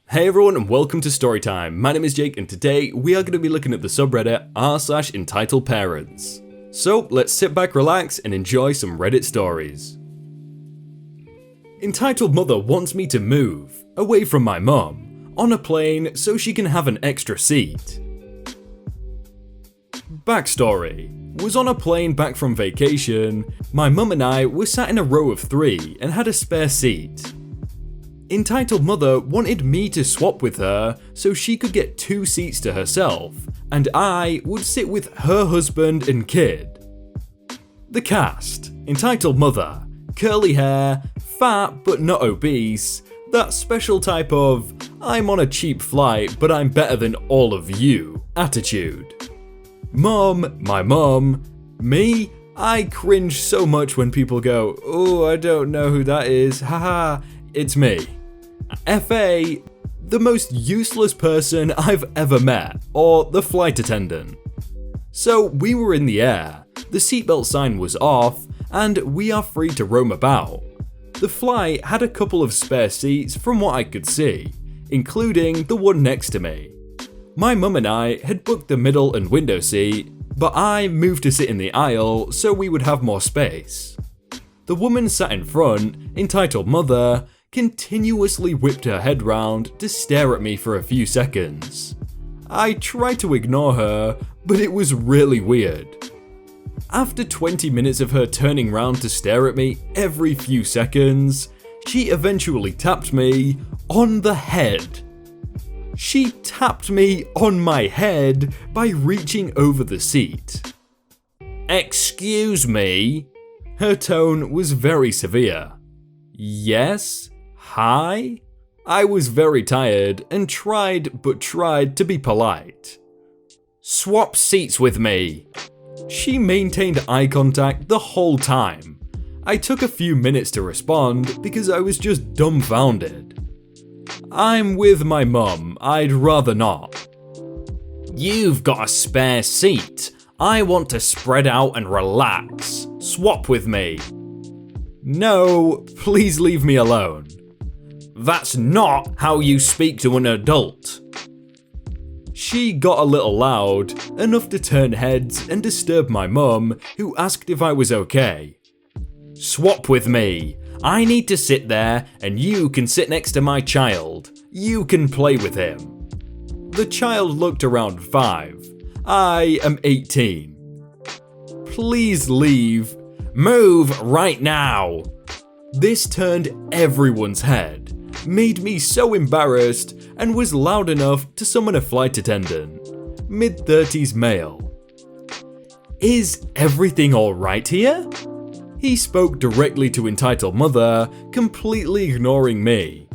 Hey everyone and welcome to Storytime. My name is Jake and today we are going to be looking at the subreddit r/entitledparents. So let's sit back, relax and enjoy some Reddit stories. Entitled mother wants me to move away from my mum on a plane so she can have an extra seat. Backstory. Was on a plane back from vacation. My mum and I were sat in a row of 3 and had a spare seat. Entitled mother wanted me to swap with her so she could get 2 seats to herself, and I would sit with her husband and kid. The cast: entitled mother, curly hair, fat but not obese, that special type of I'm on a cheap flight but I'm better than all of you attitude. Mum, my mum, me, I cringe so much when people go, "Oh, I don't know who that is, haha, it's me." FA, the most useless person I've ever met, or the flight attendant. So we were in the air, the seatbelt sign was off, and we are free to roam about. The flight had a couple of spare seats from what I could see, including the one next to me. My mum and I had booked the middle and window seat, but I moved to sit in the aisle so we would have more space. The woman sat in front, entitled mother, continuously whipped her head round to stare at me for a few seconds. I tried to ignore her, but it was really weird. After 20 minutes of her turning round to stare at me every few seconds, she eventually tapped me on the head. She tapped me on my head by reaching over the seat. "Excuse me?" Her tone was very severe. "Yes? Hi?" I was very tired and tried to be polite. "Swap seats with me." She maintained eye contact the whole time. I took a few minutes to respond because I was just dumbfounded. "I'm with my mum, I'd rather not." "You've got a spare seat. I want to spread out and relax. Swap with me." "No, please leave me alone." "That's not how you speak to an adult." She got a little loud, enough to turn heads and disturb my mum, who asked if I was okay. "Swap with me. I need to sit there and you can sit next to my child. You can play with him." The child looked around 5. I am 18. "Please leave. Move right now." This turned everyone's head, made me so embarrassed, and was loud enough to summon a flight attendant, mid-30s male. "Is everything alright here?" He spoke directly to entitled mother, completely ignoring me.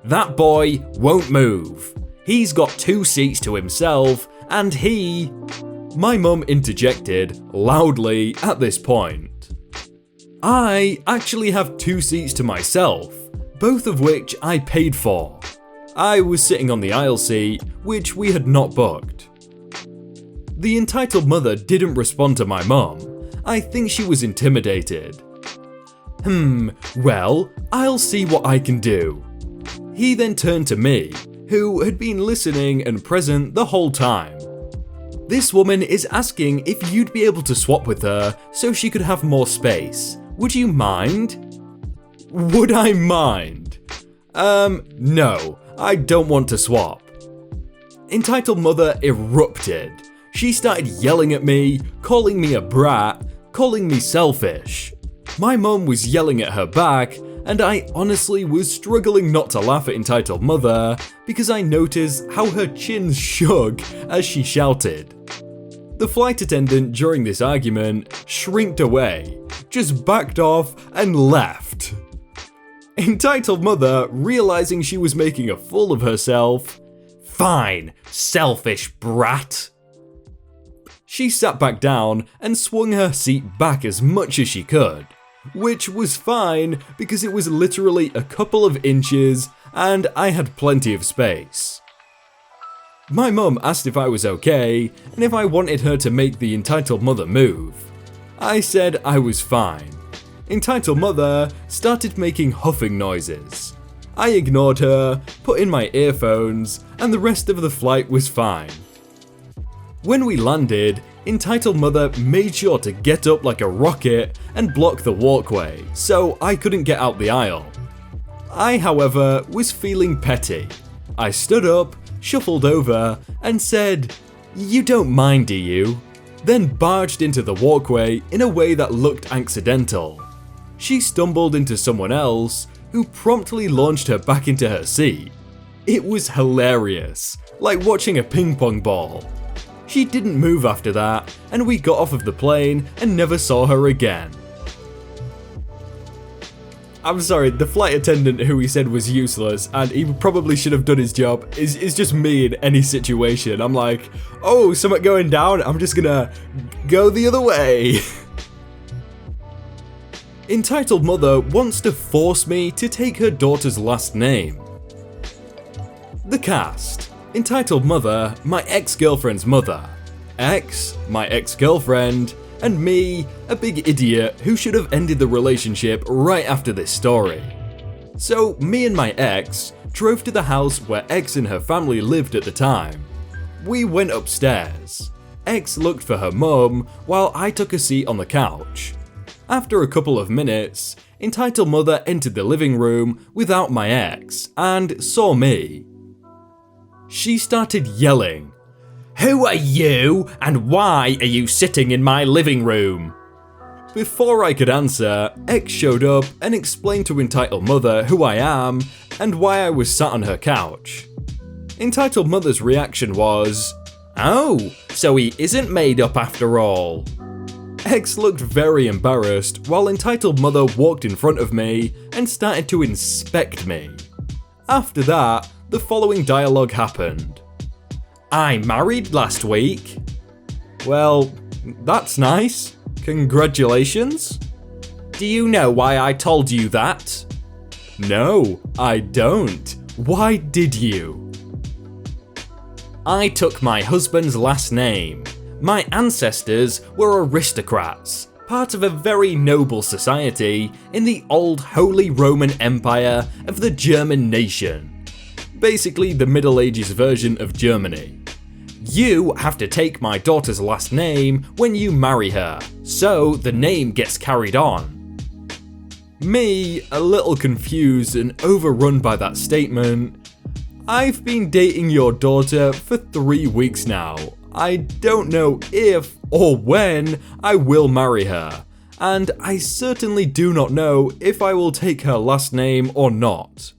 "That boy won't move. He's got 2 seats to himself, and he..." My mum interjected loudly at this point. I actually have 2 seats to myself, both of which I paid for. I was sitting on the aisle seat, which we had not booked. The entitled mother didn't respond to my mum. I think she was intimidated. Well, I'll see what I can do." He then turned to me, who had been listening and present the whole time. "This woman is asking if you'd be able to swap with her so she could have more space. Would you mind?" Would I mind? No, I don't want to swap. Entitled mother erupted. She started yelling at me, calling me a brat, calling me selfish. My mum was yelling at her back, and I honestly was struggling not to laugh at entitled mother because I noticed how her chin shook as she shouted. The flight attendant during this argument shrinked away, just backed off and left. Entitled mother, realizing she was making a fool of herself, "Fine, selfish brat." She sat back down and swung her seat back as much as she could, which was fine because it was literally a couple of inches and I had plenty of space. My mum asked if I was okay and if I wanted her to make the entitled mother move. I said I was fine. Entitled mother started making huffing noises. I ignored her, put in my earphones, and the rest of the flight was fine. When we landed, entitled mother made sure to get up like a rocket and block the walkway, so I couldn't get out the aisle. I, however, was feeling petty. I stood up, shuffled over, and said, "You don't mind, do you?" Then barged into the walkway in a way that looked accidental. She stumbled into someone else, who promptly launched her back into her seat. It was hilarious, like watching a ping pong ball. She didn't move after that, and we got off of the plane and never saw her again. I'm sorry, the flight attendant who he said was useless and he probably should have done his job is just me in any situation. I'm like, oh, something going down, I'm just gonna go the other way. Entitled mother wants to force me to take her daughter's last name. The cast. Entitled mother, my ex-girlfriend's mother. Ex, my ex-girlfriend. And me, a big idiot who should have ended the relationship right after this story. So me and my ex drove to the house where X and her family lived at the time. We went upstairs. X looked for her mum while I took a seat on the couch. After a couple of minutes, entitled mother entered the living room without my ex and saw me. She started yelling, "Who are you and why are you sitting in my living room?" Before I could answer, X showed up and explained to entitled mother who I am and why I was sat on her couch. Entitled mother's reaction was, "Oh, so he isn't made up after all." X looked very embarrassed while entitled mother walked in front of me and started to inspect me. After that, the following dialogue happened. "I married last week." "Well, that's nice. Congratulations." "Do you know why I told you that?" "No, I don't. Why did you?" "I took my husband's last name. My ancestors were aristocrats, part of a very noble society in the old Holy Roman Empire of the German nation. Basically the Middle Ages version of Germany. You have to take my daughter's last name when you marry her, so the name gets carried on." Me, a little confused and overrun by that statement. "I've been dating your daughter for 3 weeks now. I don't know if or when I will marry her, and I certainly do not know if I will take her last name or not."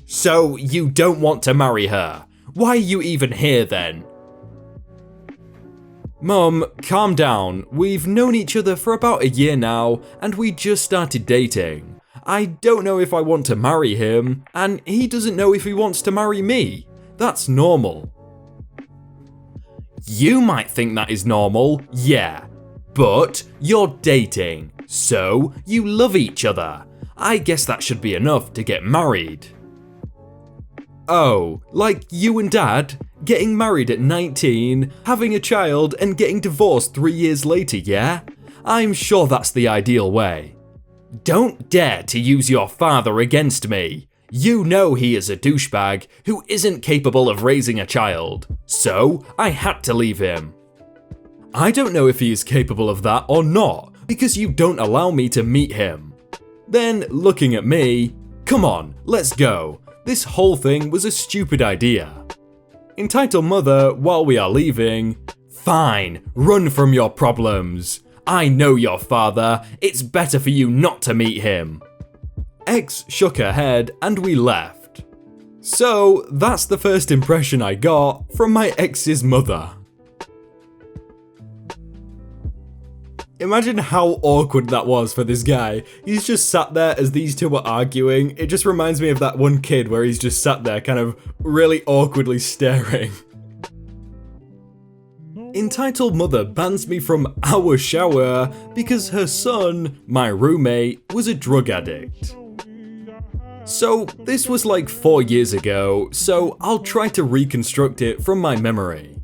"So you don't want to marry her? Why are you even here then?" "Mum, calm down. We've known each other for about a year now, and we just started dating. I don't know if I want to marry him, and he doesn't know if he wants to marry me. That's normal." "You might think that is normal, yeah. But you're dating, so you love each other. I guess that should be enough to get married." "Oh, like you and Dad? Getting married at 19, having a child, and getting divorced 3 years later, yeah? I'm sure that's the ideal way." "Don't dare to use your father against me. You know he is a douchebag who isn't capable of raising a child, so I had to leave him." "I don't know if he is capable of that or not, because you don't allow me to meet him." Then, looking at me, "Come on, let's go. This whole thing was a stupid idea." Entitled mother, while we are leaving, "Fine, run from your problems. I know your father. It's better for you not to meet him." X shook her head and we left. So that's the first impression I got from my ex's mother. Imagine how awkward that was for this guy. He's just sat there as these two were arguing. It just reminds me of that one kid where he's just sat there kind of really awkwardly staring. Entitled mother bans me from our shower because her son, my roommate, was a drug addict. So this was like 4 years ago, so I'll try to reconstruct it from my memory.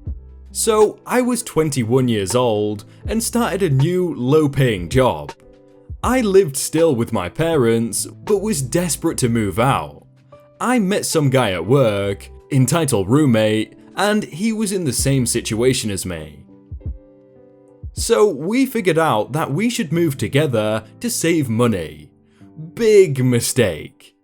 So I was 21 years old and started a new low-paying job. I lived still with my parents, but was desperate to move out. I met some guy at work, entitled roommate, and he was in the same situation as me. So we figured out that we should move together to save money. Big mistake.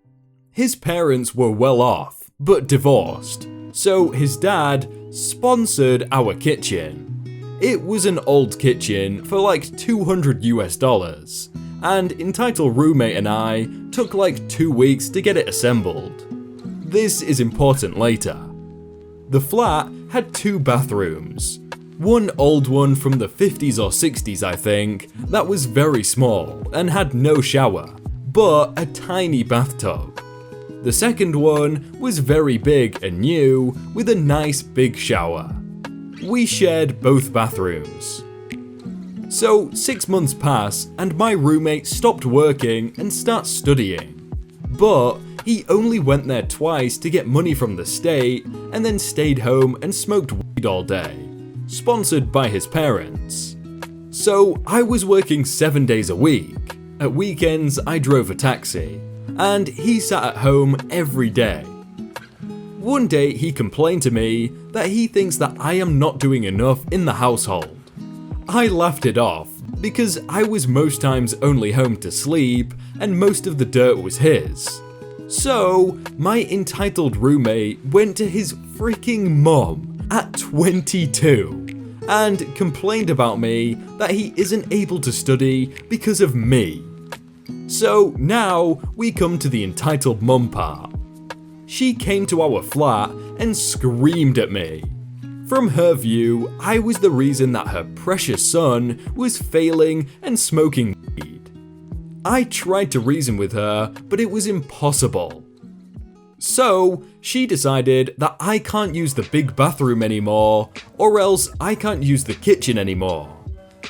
His parents were well off, but divorced, so his dad sponsored our kitchen. It was an old kitchen for like $200 and entitled roommate and I took like 2 weeks to get it assembled. This is important later. The flat had 2 bathrooms. One old one from the 50s or 60s I think, that was very small and had no shower, but a tiny bathtub. The second one was very big and new, with a nice big shower. We shared both bathrooms. So 6 months pass and my roommate stopped working and starts studying. But he only went there twice to get money from the state and then stayed home and smoked weed all day, sponsored by his parents. So I was working 7 days a week. At weekends I drove a taxi, and he sat at home every day. One day he complained to me that he thinks that I am not doing enough in the household. I laughed it off because I was most times only home to sleep and most of the dirt was his. So my entitled roommate went to his freaking mum at 22 and complained about me that he isn't able to study because of me. So now we come to the entitled mum part. She came to our flat and screamed at me. From her view, I was the reason that her precious son was failing and smoking weed. I tried to reason with her, but it was impossible. So she decided that I can't use the big bathroom anymore, or else I can't use the kitchen anymore.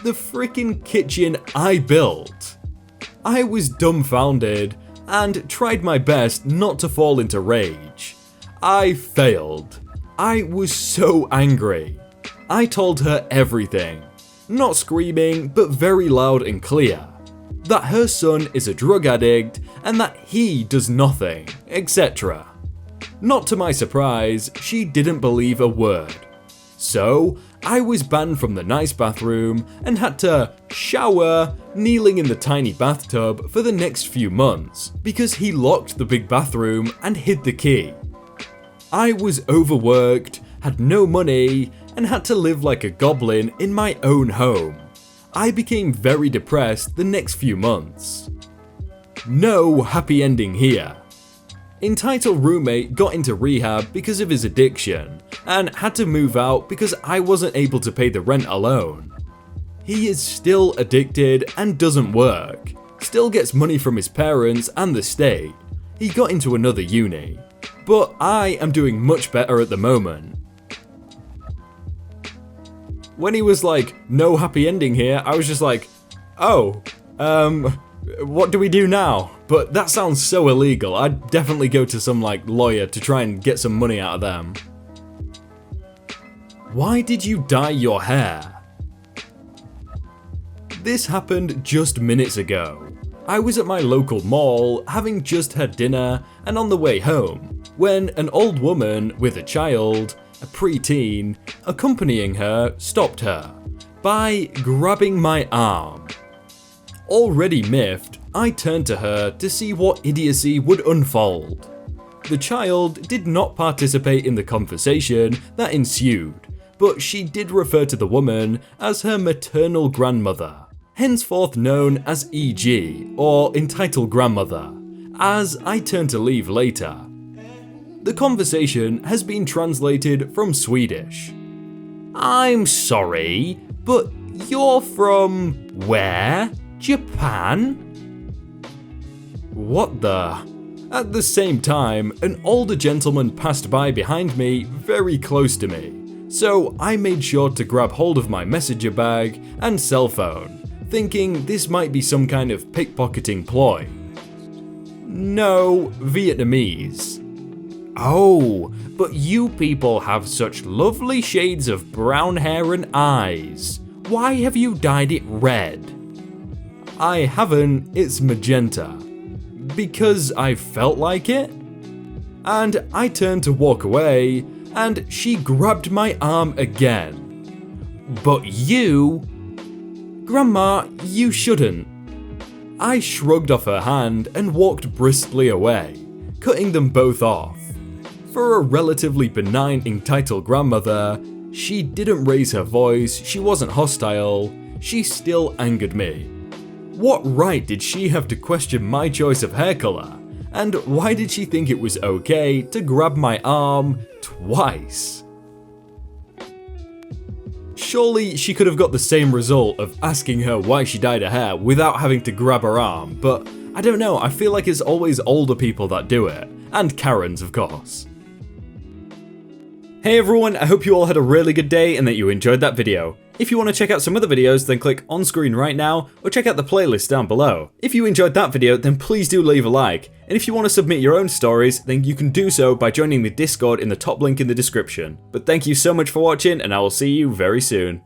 The freaking kitchen I built. I was dumbfounded and tried my best not to fall into rage. I failed. I was so angry. I told her everything, not screaming but very loud and clear, that her son is a drug addict and that he does nothing, etc. Not to my surprise, she didn't believe a word. So I was banned from the nice bathroom and had to shower kneeling in the tiny bathtub for the next few months because he locked the big bathroom and hid the key. I was overworked, had no money, and had to live like a goblin in my own home. I became very depressed the next few months. No happy ending here. Entitled roommate got into rehab because of his addiction and had to move out because I wasn't able to pay the rent alone. He is still addicted and doesn't work, still gets money from his parents and the state. He got into another uni, but I am doing much better at the moment. When he was like, no happy ending here, I was just like, oh, what do we do now? But that sounds so illegal. I'd definitely go to some like lawyer to try and get some money out of them. Why did you dye your hair? This happened just minutes ago. I was at my local mall having just had dinner and on the way home when an old woman with a child, a preteen, accompanying her stopped her by grabbing my arm. Already miffed, I turned to her to see what idiocy would unfold. The child did not participate in the conversation that ensued, but she did refer to the woman as her maternal grandmother, henceforth known as EG, or entitled grandmother, as I turned to leave later. The conversation has been translated from Swedish. I'm sorry, but you're from where? Japan? What the? At the same time, an older gentleman passed by behind me very close to me, so I made sure to grab hold of my messenger bag and cell phone, thinking this might be some kind of pickpocketing ploy. No, Vietnamese. Oh, but you people have such lovely shades of brown hair and eyes. Why have you dyed it red? I haven't, it's magenta. Because I felt like it? And I turned to walk away, and she grabbed my arm again. But you... Grandma, you shouldn't. I shrugged off her hand and walked briskly away, cutting them both off. For a relatively benign entitled grandmother, she didn't raise her voice, she wasn't hostile, she still angered me. What right did she have to question my choice of hair colour? And why did she think it was okay to grab my arm twice? Surely she could have got the same result of asking her why she dyed her hair without having to grab her arm, but I don't know, I feel like it's always older people that do it, and Karens of course. Hey everyone, I hope you all had a really good day and that you enjoyed that video. If you want to check out some other videos, then click on screen right now, or check out the playlist down below. If you enjoyed that video, then please do leave a like, and if you want to submit your own stories, then you can do so by joining the Discord in the top link in the description. But thank you so much for watching, and I will see you very soon.